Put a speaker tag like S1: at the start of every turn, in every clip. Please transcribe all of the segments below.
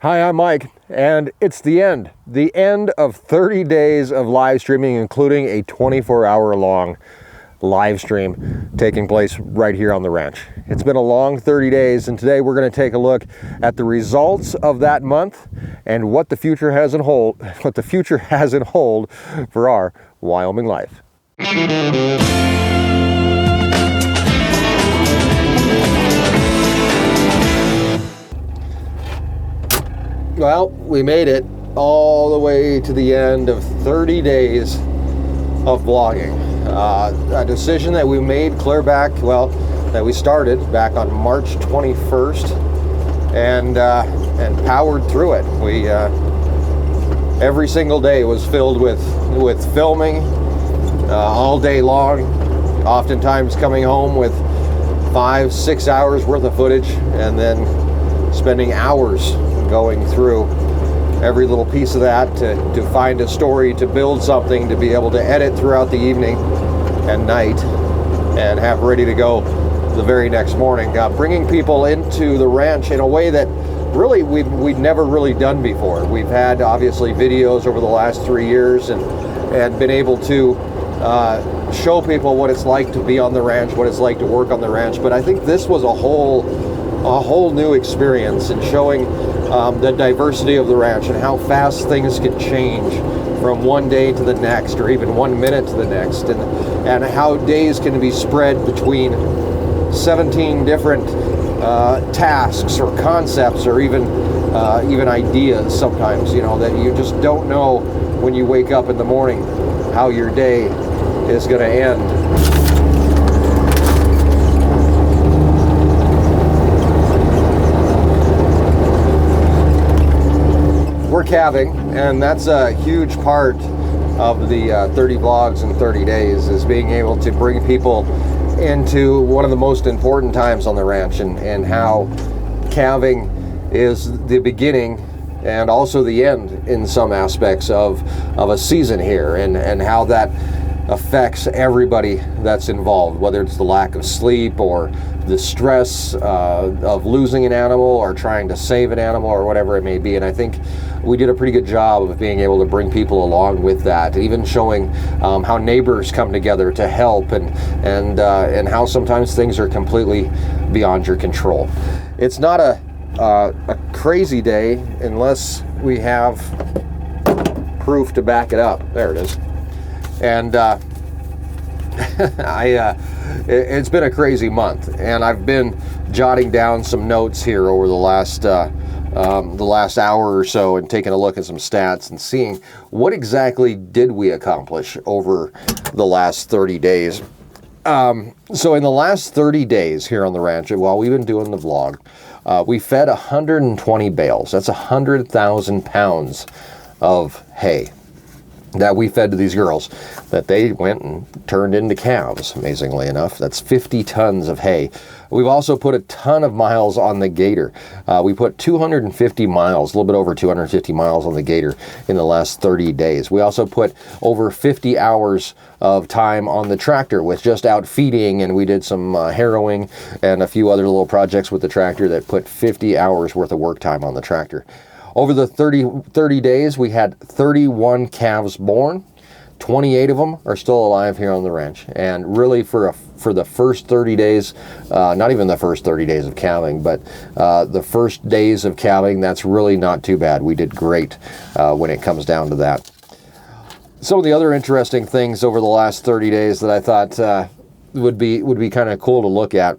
S1: Hi, I'm Mike, and it's the end of 30 days of live streaming, including a 24-hour long live stream taking place right here on the ranch. It's been a long 30 days, and today we're going to take a look at the results of that month and what the future has in hold for our Wyoming life. Well, we made it all the way to the end of 30 days of vlogging. A decision that we made clear back, that we started back on March 21st and powered through it. We every single day was filled with filming all day long, oftentimes coming home with 5-6 hours worth of footage and then spending hours going through every little piece of that to find a story, to build something, to be able to edit throughout the evening and night and have ready to go the very next morning. Bringing people into the ranch in a way that really we'd never really done before. We've had obviously videos over the last 3 years and been able to show people what it's like to be on the ranch, what it's like to work on the ranch. But I think this was a whole new experience in showing the diversity of the ranch and how fast things can change from one day to the next, or even 1 minute to the next, and how days can be spread between 17 different tasks or concepts, or even ideas sometimes, that you just don't know when you wake up in the morning how your day is going to end. We're calving, and that's a huge part of the 30 vlogs in 30 days, is being able to bring people into one of the most important times on the ranch, and how calving is the beginning and also the end in some aspects of a season here, and how that affects everybody that's involved, whether it's the lack of sleep or the stress of losing an animal or trying to save an animal or whatever it may be. And I think we did a pretty good job of being able to bring people along with that, even showing how neighbors come together to help, and how sometimes things are completely beyond your control. It's not a crazy day unless we have proof to back it up. There it is. And it's been a crazy month, and I've been jotting down some notes here over the last hour or so, and taking a look at some stats and seeing what exactly did we accomplish over the last 30 days. So in the last 30 days here on the ranch, while we've been doing the vlog, we fed 120 bales. That's 100,000 pounds of hay that we fed to these girls, that they went and turned into calves, amazingly enough. That's 50 tons of hay. We've also put a ton of miles on the gator. We put 250 miles, a little bit over 250 miles on the gator in the last 30 days. We also put over 50 hours of time on the tractor with just out feeding, and we did some harrowing and a few other little projects with the tractor that put 50 hours worth of work time on the tractor. Over the 30 days, we had 31 calves born. 28 of them are still alive here on the ranch. And really for the first 30 days, not even the first 30 days of calving, but the first days of calving, that's really not too bad. We did great when it comes down to that. Some of the other interesting things over the last 30 days that I thought would be kind of cool to look at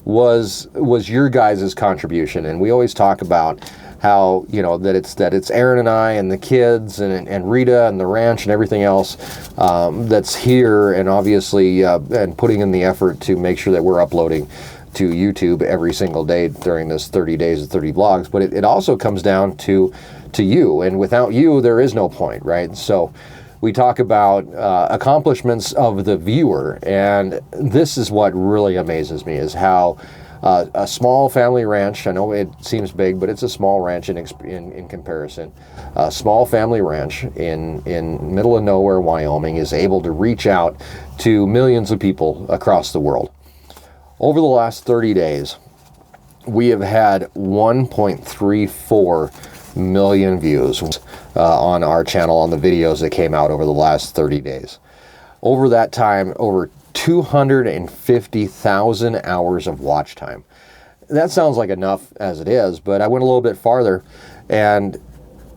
S1: was your guys' contribution. And we always talk about how, that it's Erin and I and the kids and Rita and the ranch and everything else that's here, and obviously and putting in the effort to make sure that we're uploading to YouTube every single day during this 30 days of 30 vlogs. But it also comes down to you, and without you there is no point, right? So we talk about accomplishments of the viewer, and this is what really amazes me, is how a small family ranch, I know it seems big, but it's a small ranch in comparison. A small family ranch in middle of nowhere, Wyoming, is able to reach out to millions of people across the world. Over the last 30 days, we have had 1.34 million views on our channel on the videos that came out over the last 30 days. Over that time, over 250,000 hours of watch time. That sounds like enough as it is, but I went a little bit farther, and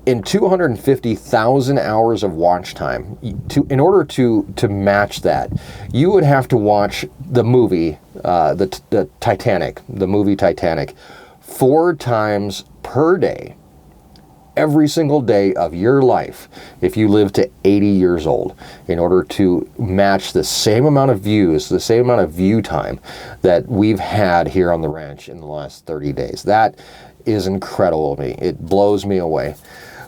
S1: in 250,000 hours of watch time, in order to match that, you would have to watch the movie, the Titanic, the movie Titanic, 4 times per day, every single day of your life, if you live to 80 years old, in order to match the same amount of views, the same amount of view time that we've had here on the ranch in the last 30 days. That is incredible to me. It blows me away.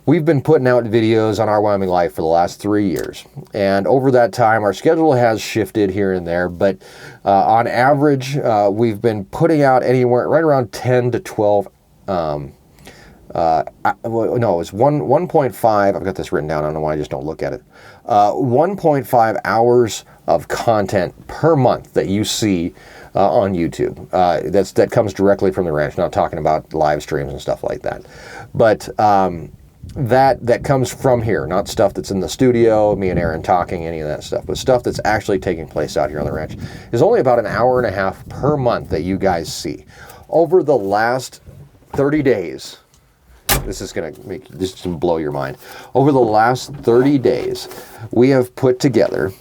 S1: We've been putting out videos on Our Wyoming Life for the last 3 years, and over that time our schedule has shifted here and there, but on average we've been putting out anywhere right around 10 to 12 no, it's 1.5. I've got this written down. I don't know why I just don't look at it. 1.5 hours of content per month that you see on YouTube. That comes directly from the ranch. Not talking about live streams and stuff like that, but that comes from here, not stuff that's in the studio, me and Erin talking, any of that stuff, but stuff that's actually taking place out here on the ranch. Is only about an hour and a half per month that you guys see. Over the last 30 days, this is going to blow your mind. Over the last 30 days, we have put together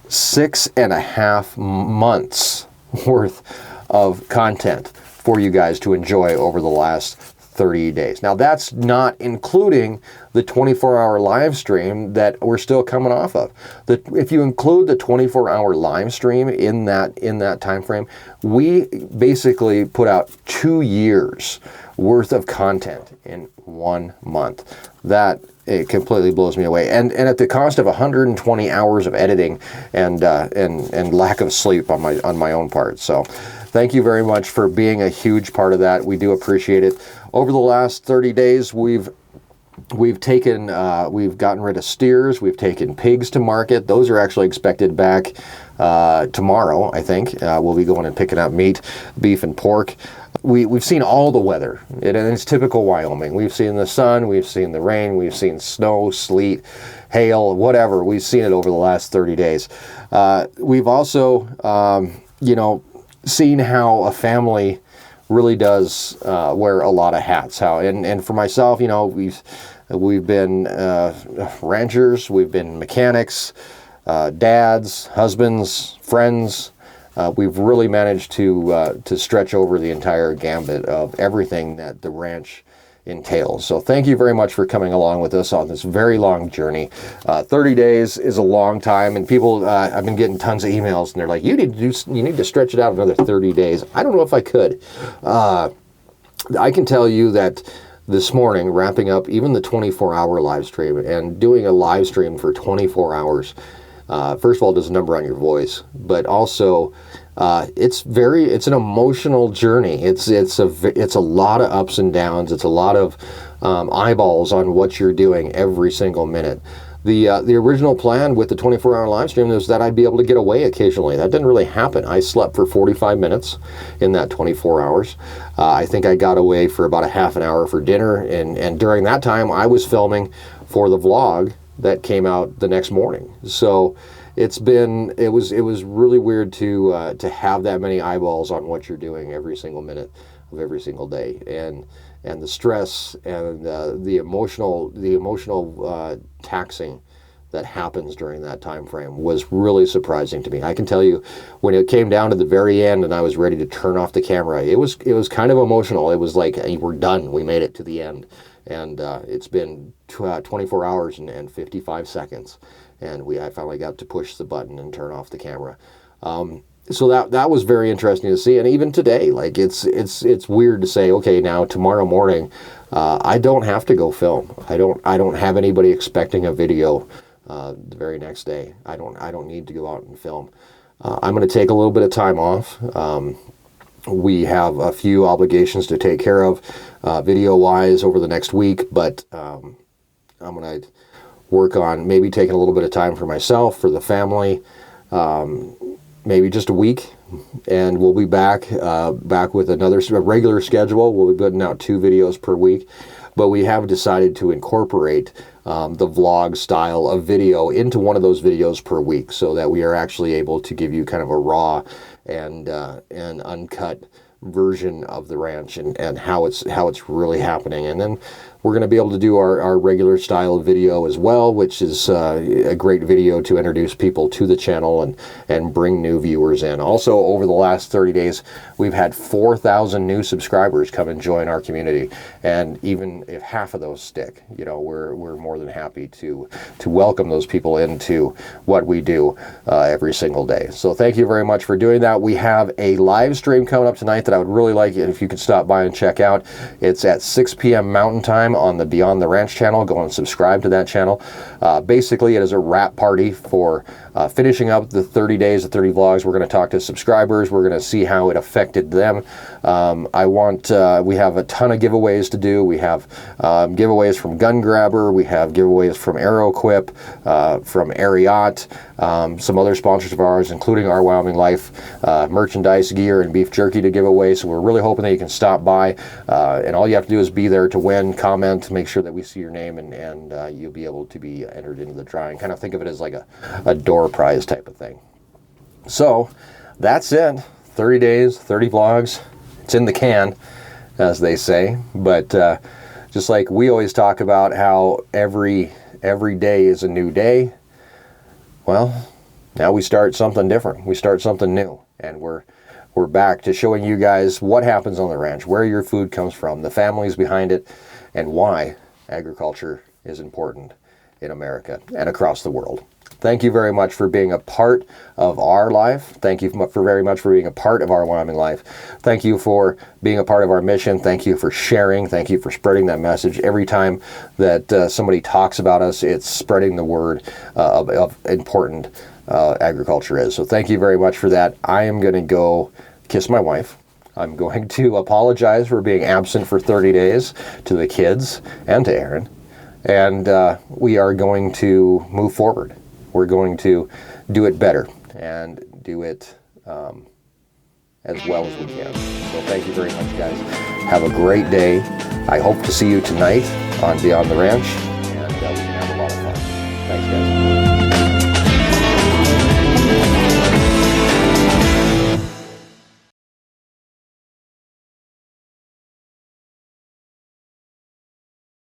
S1: 6.5 months worth of content for you guys to enjoy over the last 30 days. Now, that's not including the 24-hour live stream that we're still coming off of. If you include the 24-hour live stream in that time frame, we basically put out 2 years worth of content in 1 month. That it completely blows me away, and at the cost of 120 hours of editing and lack of sleep on my own part. So thank you very much for being a huge part of that. We do appreciate it. Over the last 30 days, we've gotten rid of steers. We've taken pigs to market. Those are actually expected back tomorrow, I think. We'll be going and picking up meat, beef, and pork. We've seen all the weather, and it's typical Wyoming. We've seen the sun, we've seen the rain, we've seen snow, sleet, hail, whatever. We've seen it over the last 30 days. We've also, seen how a family really does wear a lot of hats. And for myself, we've been ranchers, we've been mechanics, dads, husbands, friends. We've really managed to stretch over the entire gambit of everything that the ranch entails. So thank you very much for coming along with us on this very long journey. 30 days is a long time, and people, I've been getting tons of emails, and they're like, you need to stretch it out another 30 days. I don't know if I could. I can tell you that this morning, wrapping up even the 24-hour live stream and doing a live stream for 24 hours, first of all, does a number on your voice, but also it's an emotional journey. It's a lot of ups and downs. It's a lot of eyeballs on what you're doing every single minute. The original plan with the 24-hour live stream was that I'd be able to get away occasionally. That didn't really happen. I slept for 45 minutes in that 24 hours. I think I got away for about a half an hour for dinner, and during that time I was filming for the vlog that came out the next morning. So it was really weird to have that many eyeballs on what you're doing every single minute of every single day, and the stress and the emotional taxing that happens during that time frame was really surprising to me. I can tell you, when it came down to the very end and I was ready to turn off the camera, it was kind of emotional. It was like, hey, we're done. We made it to the end. And it's been 24 hours and 55 seconds, and I finally got to push the button and turn off the camera. So that was very interesting to see. And even today, like it's weird to say, okay, now tomorrow morning, I don't have to go film. I don't have anybody expecting a video the very next day. I don't need to go out and film. I'm going to take a little bit of time off. We have a few obligations to take care of video-wise over the next week, but I'm going to work on maybe taking a little bit of time for myself, for the family, maybe just a week, and we'll be back with a regular schedule. We'll be putting out 2 videos per week. but we have decided to incorporate the vlog style of video into one of those videos per week, so that we are actually able to give you kind of a raw and uncut version of the ranch and how it's really happening. And then we're going to be able to do our regular style video as well, which is a great video to introduce people to the channel and bring new viewers in. Also, over the last 30 days, we've had 4,000 new subscribers come and join our community. And even if half of those stick, you know, we're more than happy to welcome those people into what we do every single day. So thank you very much for doing that. We have a live stream coming up tonight that I would really like if you could stop by and check out. It's at 6 p.m. Mountain Time on the Beyond the Ranch channel. Go and subscribe to that channel. Basically, it is a wrap party for finishing up the 30 days, the 30 vlogs. We're going to talk to subscribers. We're going to see how it affected them. We have a ton of giveaways to do. We have giveaways from Gun Grabber. We have giveaways from AeroQuip, from Ariat, some other sponsors of ours, including Our Wyoming Life, merchandise, gear, and beef jerky to give away. So we're really hoping that you can stop by, and all you have to do is be there to win, comment, make sure that we see your name, and you'll be able to be entered into the drawing. Kind of think of it as like a door prize type of thing. So that's it. 30 days, 30 vlogs. It's in the can, as they say. But just like we always talk about how every day is a new day, well, now we start something different. We start something new, and we're back to showing you guys what happens on the ranch, where your food comes from, the families behind it, and why agriculture is important in America and across the world. Thank you very much for being a part of our life. Thank you very much for being a part of Our Wyoming Life. Thank you for being a part of our mission. Thank you for sharing. Thank you for spreading that message. Every time that somebody talks about us, it's spreading the word of important agriculture is. So thank you very much for that. I am going to go kiss my wife. I'm going to apologize for being absent for 30 days to the kids and to Erin. And we are going to move forward. We're going to do it better and do it as well as we can. So thank you very much, guys. Have a great day. I hope to see you tonight on Beyond the Ranch.